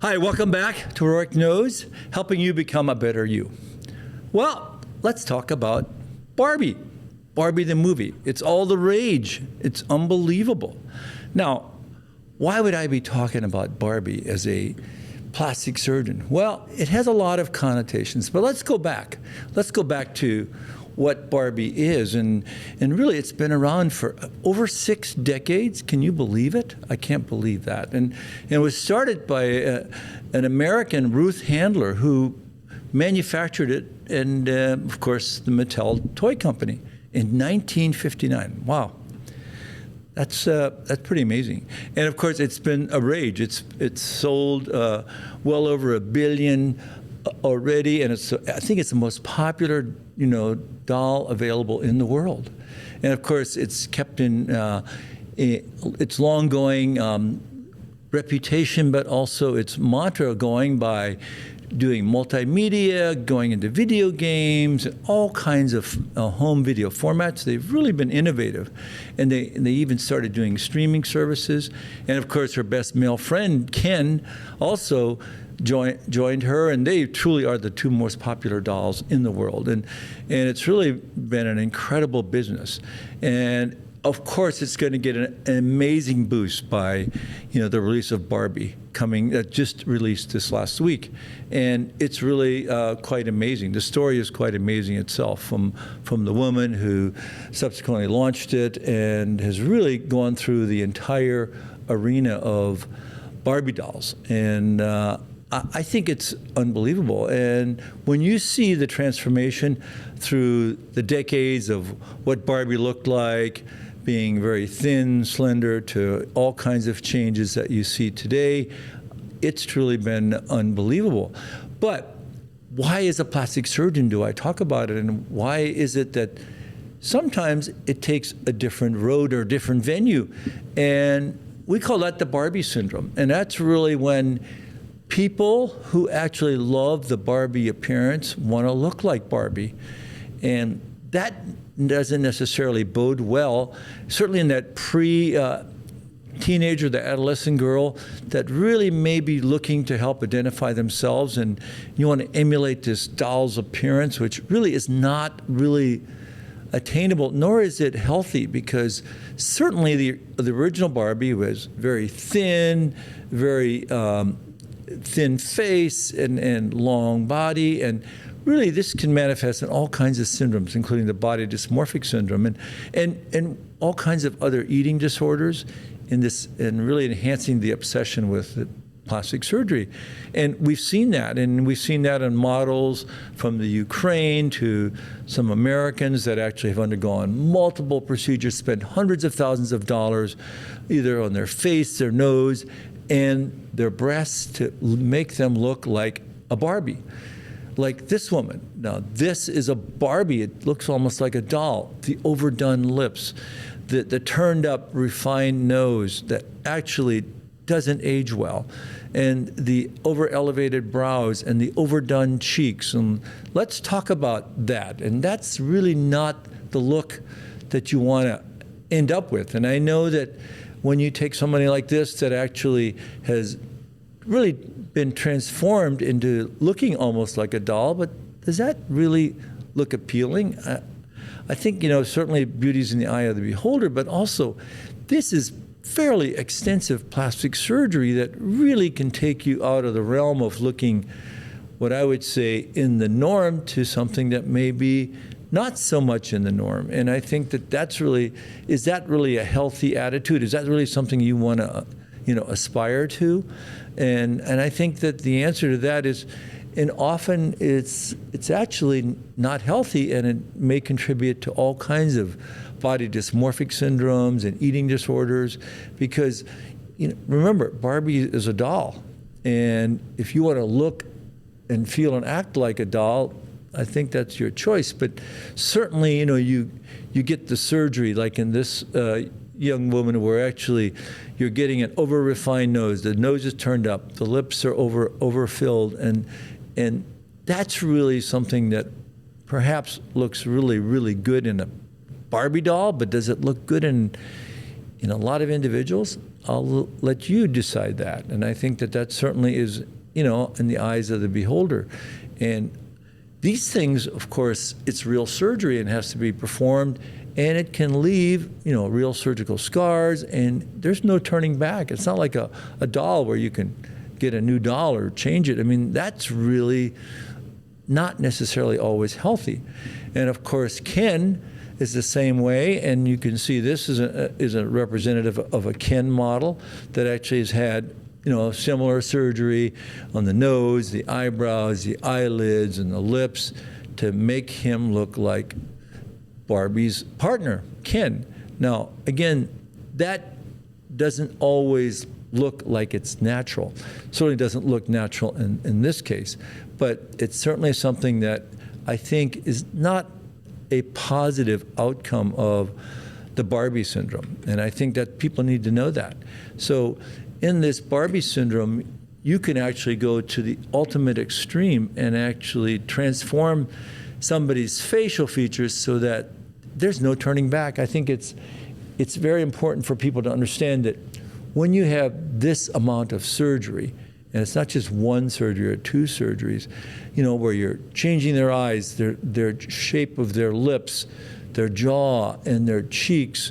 Hi, welcome back to Rohrich Knows, helping you become a better you. Well, let's talk about Barbie. Barbie the movie. It's all the rage. It's unbelievable. Now, why would I be talking about Barbie as a plastic surgeon? Well, it has a lot of connotations, but let's go back. Let's go back to what Barbie is, and really it's been around for over 6 decades. Can you believe it? I can't believe that. And it was started by an American, Ruth Handler, who manufactured it, and of course the Mattel toy company in 1959. Wow. That's pretty amazing. And of course, it's been a rage. It's sold well over 1 billion already, and I think it's the most popular, doll available in the world. And of course, it's kept in its long-going reputation, but also its mantra going by doing multimedia, going into video games, all kinds of home video formats. They've really been innovative. And they even started doing streaming services. And of course, her best male friend, Ken, also joined her, and they truly are the 2 most popular dolls in the world. And it's really been an incredible business. And of course, it's going to get an amazing boost by, the release of Barbie that just released this last week, and it's really quite amazing. The story is quite amazing itself, from the woman who subsequently launched it and has really gone through the entire arena of Barbie dolls, and I think it's unbelievable. And when you see the transformation through the decades of what Barbie looked like, being very thin, slender, to all kinds of changes that you see today, it's truly been unbelievable. But why, as a plastic surgeon, do I talk about it? And why is it that sometimes it takes a different road or a different venue? And we call that the Barbie Syndrome. And that's really when people who actually love the Barbie appearance want to look like Barbie. And that doesn't necessarily bode well, certainly in that teenager, the adolescent girl that really may be looking to help identify themselves, and you want to emulate this doll's appearance, which really is not really attainable, nor is it healthy, because certainly the original Barbie was very thin, very thin face and long body, and really this can manifest in all kinds of syndromes, including the body dysmorphic syndrome and all kinds of other eating disorders, and really enhancing the obsession with plastic surgery. And we've seen that, in models from the Ukraine to some Americans that actually have undergone multiple procedures, spent hundreds of thousands of dollars either on their face, their nose, and their breasts to make them look like a Barbie. Like this woman. Now, this is a Barbie. It looks almost like a doll. The overdone lips, the turned up, refined nose that actually doesn't age well, and the over-elevated brows and the overdone cheeks. And let's talk about that. And that's really not the look that you want to end up with. And I know that when you take somebody like this that actually has really been transformed into looking almost like a doll, but does that really look appealing? I think, certainly beauty's in the eye of the beholder, but also this is fairly extensive plastic surgery that really can take you out of the realm of looking, what I would say, in the norm to something that may be not so much in the norm. And I think is that really a healthy attitude? Is that really something you want to, aspire to? And I think that the answer to that is, and often it's actually not healthy, and it may contribute to all kinds of body dysmorphic syndromes and eating disorders, because remember, Barbie is a doll, and if you want to look and feel and act like a doll, I think that's your choice. But certainly, you get the surgery, like in this young woman, where actually you're getting an over-refined nose. The nose is turned up, the lips are overfilled, and that's really something that perhaps looks really, really good in a Barbie doll, but does it look good in in a lot of individuals, I'll let you decide that. And I think that that certainly is, in the eyes of the beholder. And these things, of course, it's real surgery and has to be performed, and it can leave, real surgical scars, and there's no turning back. It's not like a doll where you can get a new doll or change it. I mean, that's really not necessarily always healthy. And of course, Ken is the same way, and you can see this is a representative of a Ken model that actually has had similar surgery on the nose, the eyebrows, the eyelids, and the lips to make him look like Barbie's partner, Ken. Now, again, that doesn't always look like it's natural. Certainly doesn't look natural in this case, but it's certainly something that I think is not a positive outcome of the Barbie syndrome. And I think that people need to know that. So in this Barbie syndrome, you can actually go to the ultimate extreme and actually transform somebody's facial features so that there's no turning back. I think it's very important for people to understand that when you have this amount of surgery, and it's not just one surgery or two surgeries, where you're changing their eyes, their shape of their lips, their jaw, and their cheeks,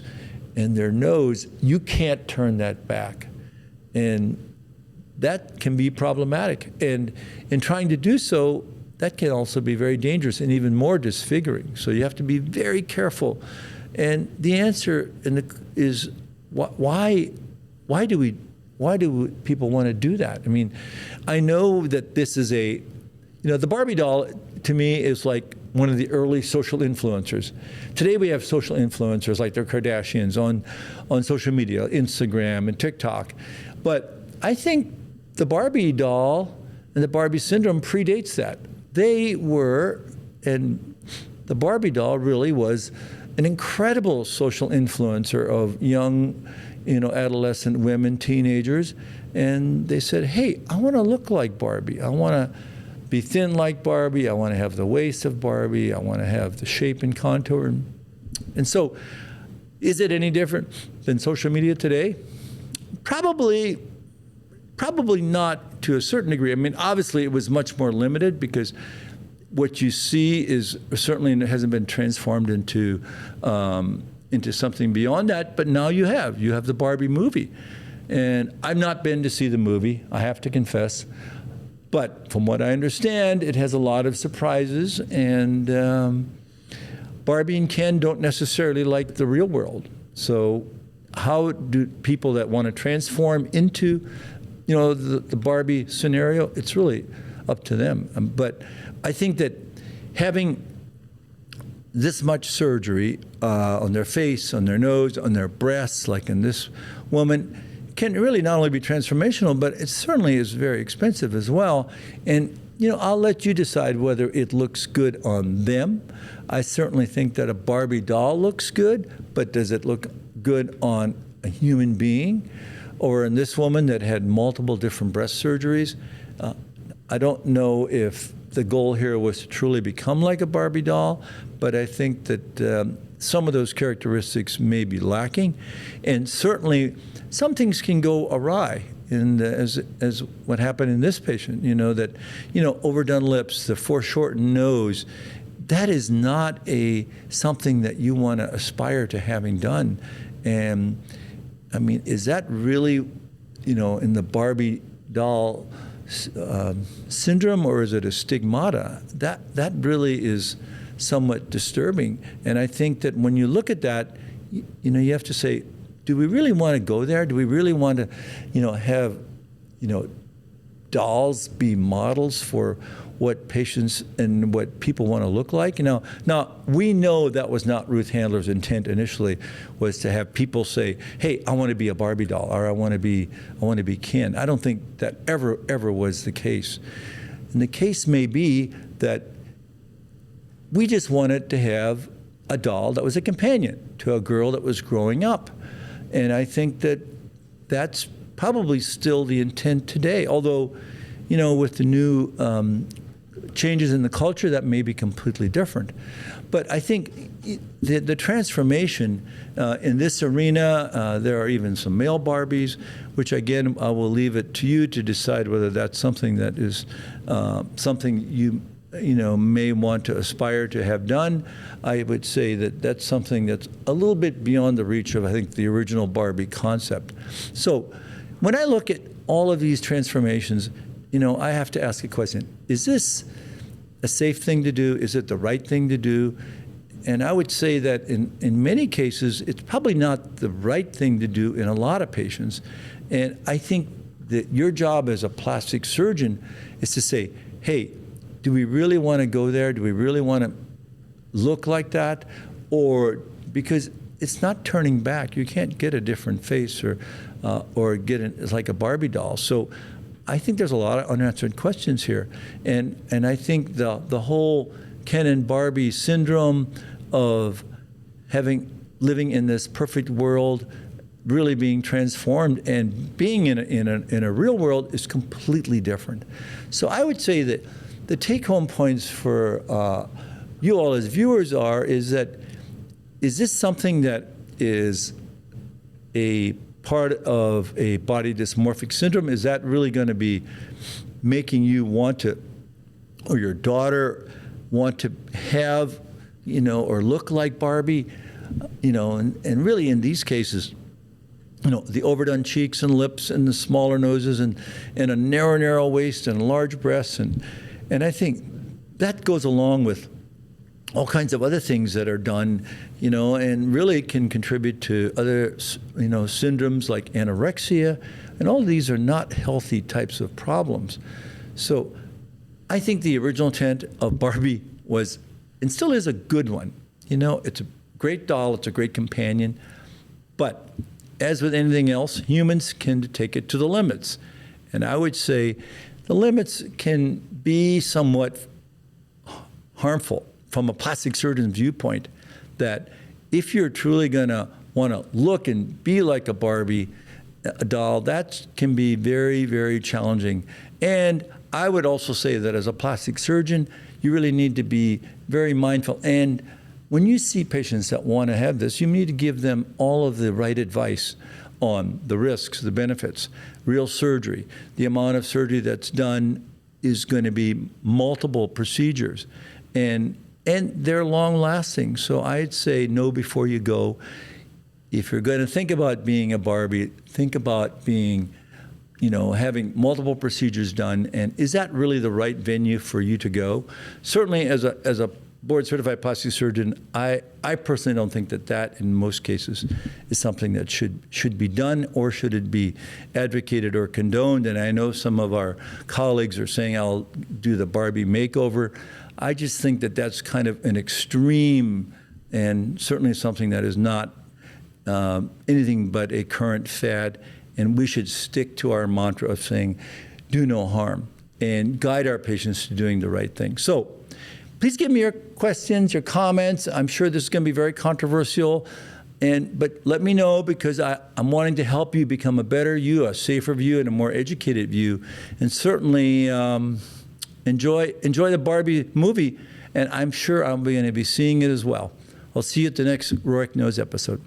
and their nose, you can't turn that back. And that can be problematic. And in trying to do so, that can also be very dangerous and even more disfiguring. So you have to be very careful. And the answer is why do people want to do that? I mean, I know that this is the Barbie doll to me is like one of the early social influencers. Today we have social influencers like the Kardashians on social media, Instagram and TikTok. But I think the Barbie doll and the Barbie syndrome predates that. And the Barbie doll really was an incredible social influencer of young, adolescent women, teenagers. And they said, hey, I want to look like Barbie. I want to be thin like Barbie. I want to have the waist of Barbie. I want to have the shape and contour. And so, is it any different than social media today? Probably not to a certain degree. I mean, obviously it was much more limited because what you see is certainly hasn't been transformed into something beyond that. But now you have the Barbie movie, and I've not been to see the movie, I have to confess. But from what I understand, it has a lot of surprises, and Barbie and Ken don't necessarily like the real world. So how do people that want to transform into, the Barbie scenario, it's really up to them. But I think that having this much surgery on their face, on their nose, on their breasts, like in this woman, can really not only be transformational, but it certainly is very expensive as well. And, I'll let you decide whether it looks good on them. I certainly think that a Barbie doll looks good, but does it look good on a human being? Or in this woman that had multiple different breast surgeries? I don't know if the goal here was to truly become like a Barbie doll, but I think that some of those characteristics may be lacking. And certainly, some things can go awry, and as what happened in this patient, that overdone lips, the foreshortened nose, that is not something that you want to aspire to having done. And I mean, is that really, in the Barbie doll syndrome, or is it a stigmata? That really is somewhat disturbing. And I think that when you look at that, you have to say, do we really want to go there? Do we really want to, have, dolls be models for what patients and what people want to look like? Now we know that was not Ruth Handler's intent initially, was to have people say, "Hey, I want to be a Barbie doll," or "I want to be Ken." I don't think that ever was the case. And the case may be that we just wanted to have a doll that was a companion to a girl that was growing up. And I think that that's probably still the intent today, although, with the new changes in the culture, that may be completely different. But I think, the transformation in this arena, there are even some male Barbies, which again, I will leave it to you to decide whether that's something that is something you may want to aspire to have done. I would say that that's something that's a little bit beyond the reach of, I think, the original Barbie concept. So when I look at all of these transformations, I have to ask a question. Is this a safe thing to do? Is it the right thing to do? And I would say that in many cases, it's probably not the right thing to do in a lot of patients. And I think that your job as a plastic surgeon is to say, hey, do we really want to go there? Do we really want to look like that? Or because it's not turning back. You can't get a different face or get it's like a Barbie doll. So I think there's a lot of unanswered questions here. And I think the whole Ken and Barbie syndrome of living in this perfect world, really being transformed and being in a real world is completely different. So I would say that the take-home points for you all as viewers is this something that is a part of a body dysmorphic syndrome? Is that really going to be making you want to, or your daughter want to have, or look like Barbie? And really in these cases, the overdone cheeks and lips and the smaller noses and a narrow waist and large breasts. And I think that goes along with all kinds of other things that are done, and really can contribute to other, syndromes like anorexia. And all of these are not healthy types of problems. So I think the original intent of Barbie was, and still is, a good one. It's a great doll, it's a great companion. But as with anything else, humans can take it to the limits. And I would say the limits can be somewhat harmful from a plastic surgeon's viewpoint, that if you're truly going to want to look and be like a Barbie doll, that can be very, very challenging. And I would also say that as a plastic surgeon, you really need to be very mindful. And when you see patients that want to have this, you need to give them all of the right advice on the risks, the benefits, real surgery. The amount of surgery that's done is going to be multiple procedures. And they're long-lasting. So I'd say know before you go. If you're going to think about being a Barbie, think about being, having multiple procedures done. And is that really the right venue for you to go? Certainly, as a board-certified plastic surgeon, I personally don't think that in most cases is something that should be done, or should it be advocated or condoned. And I know some of our colleagues are saying, I'll do the Barbie makeover. I just think that that's kind of an extreme, and certainly something that is not anything but a current fad. And we should stick to our mantra of saying, do no harm, and guide our patients to doing the right thing. So please give me your questions, your comments. I'm sure this is going to be very controversial, but let me know, because I'm wanting to help you become a better you, a safer you, and a more educated you. And certainly enjoy the Barbie movie, and I'm sure I'm going to be seeing it as well. I'll see you at the next Rohrich Knows episode.